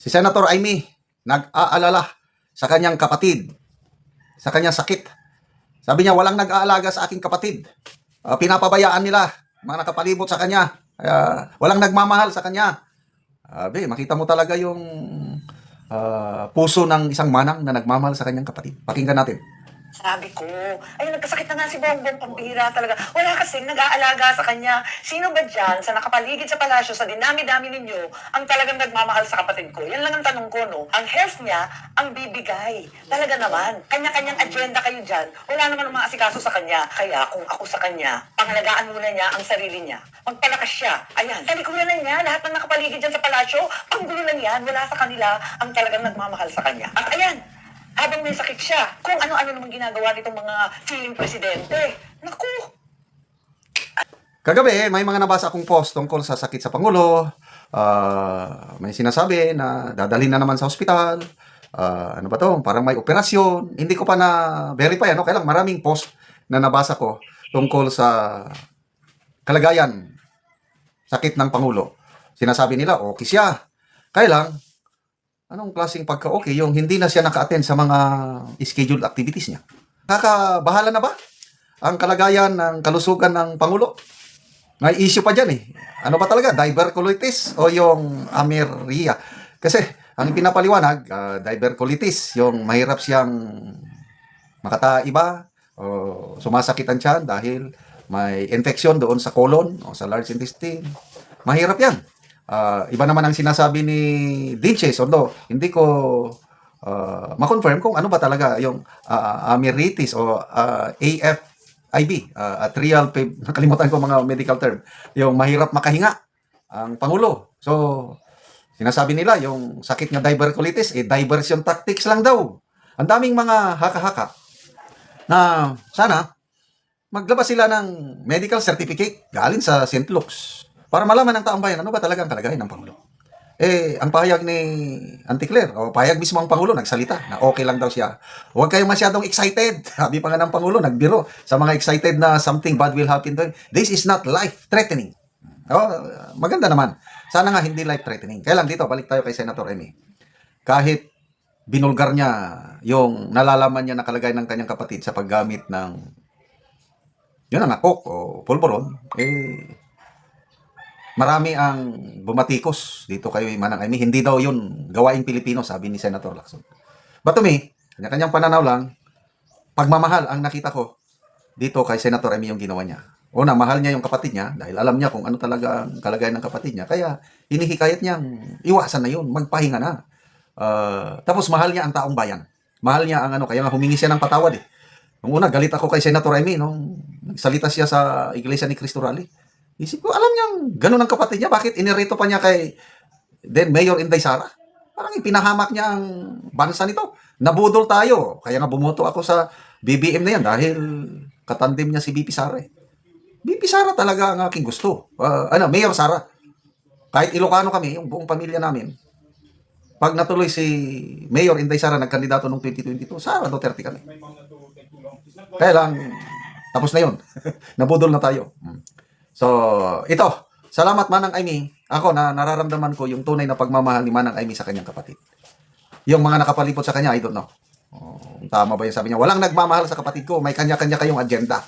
Si Senator Amy, nag-aalala sa kanyang kapatid, sa kanyang sakit. Sabi niya, walang nag-aalaga sa aking kapatid. Pinapabayaan nila, mga nakapalibot sa kanya. Walang nagmamahal sa kanya. Makita mo talaga yung puso ng isang manang na nagmamahal sa kanyang kapatid. Pakinggan natin. Sabi ko, ay nagkasakit na nga si Bongbong, pambihira talaga. Wala kasing nag-aalaga sa kanya. Sino ba dyan sa nakapaligid sa palasyo, sa dinami-dami ninyo, ang talagang nagmamahal sa kapatid ko? Yan lang ang tanong ko, no? Ang health niya, ang bibigay. Talaga naman. Kanya-kanyang agenda kayo dyan. Wala naman ang mga asikaso sa kanya. Kaya kung ako sa kanya, pangalagaan muna niya ang sarili niya. Magpalakas siya. Ayan. Sa likuran na niya, lahat ng nakapaligid dyan sa palasyo, panggulo lang yan. Wala sa kanila ang talagang nagmamahal sa kanya. At ayan, habang may sakit siya, kung ano-ano naman ginagawa nitong mga feeling presidente. Naku! Kagabi, may mga nabasa akong post tungkol sa sakit sa Pangulo. May sinasabi na dadalhin na naman sa ospital. Ano ba to? Parang may operasyon. Hindi ko pa na-verify. Kailang maraming post na nabasa ko tungkol sa kalagayan, sakit ng Pangulo. Sinasabi nila, okay siya. Kailang, anong klaseng pagka-okay yung hindi na siya naka-attend sa mga scheduled activities niya? Kakabahala na ba ang kalagayan ng kalusugan ng Pangulo? May issue pa dyan eh. Ano ba talaga? Diverculitis o yung amenorrhea? Kasi ang pinapaliwanag, diverculitis, yung mahirap siyang makataiba o sumasakit ang tiyan dahil may infection doon sa colon o sa large intestine. Mahirap yan. Iba naman ang sinasabi ni Dinches, although hindi ko ma-confirm kung ano ba talaga yung amiritis o AFIB, atrial fib, nakalimutan ko mga medical term, yung mahirap makahinga ang Pangulo. So, sinasabi nila yung sakit ng diverculitis, diversion tactics lang daw. Ang daming mga haka-haka na sana maglabas sila ng medical certificate galing sa St. Luke's para malaman ng taong bayan ano ba talaga ang kalagayan ng Pangulo. Ang pahayag ni Auntie Claire, o pahayag mismo ang Pangulo, nagsalita na okay lang daw siya. Huwag kayong masyadong excited. Sabi pa nga ng Pangulo, nagbiro sa mga excited na something bad will happen to him. This is not life-threatening. Maganda naman. Sana nga hindi life-threatening. Kaya lang dito, balik tayo kay Senator Amy. Kahit binulgar niya yung nalalaman niya na kalagayan ng kanyang kapatid sa paggamit ng yun ang coke o pulburon, marami ang bumatikos dito kay Manang Amy. Hindi daw yun gawaing Pilipino, sabi ni Senator Lacson. But to me, kanya-kanyang pananaw lang, pagmamahal ang nakita ko dito kay Senator Amy yung ginawa niya. Una, mahal niya yung kapatid niya dahil alam niya kung ano talaga ang kalagayan ng kapatid niya. Kaya hinihikayat niyang iwasan na yun, magpahinga na. Tapos mahal niya ang taong bayan. Mahal niya ang kaya nga humingi siya ng patawad eh. Nung una, galit ako kay Senator Amy nung nagsalita siya sa Iglesia ni Cristo Rally. Isip ko, alam niyang ganun ang kapatid niya. Bakit inirito pa niya kay then Mayor Inday Sara? Parang ipinahamak niya ang bansa nito. Nabudol tayo. Kaya nga bumoto ako sa BBM na yan dahil katandim niya si BP Sara eh. BP Sara talaga ang aking gusto. Mayor Sara. Kahit Ilocano kami, yung buong pamilya namin, pag natuloy si Mayor Inday Sara nagkandidato noong 2022, Sara Duterte kami. Kaya lang, tapos na yun. Nabudol na tayo. So, ito. Salamat Manang Amy. Ako na nararamdaman ko yung tunay na pagmamahal ni Manang Amy sa kanyang kapatid. Yung mga nakapalipot sa kanya, I don't know. Tama ba yung sabi niya? Walang nagmamahal sa kapatid ko. May kanya-kanya kayong agenda.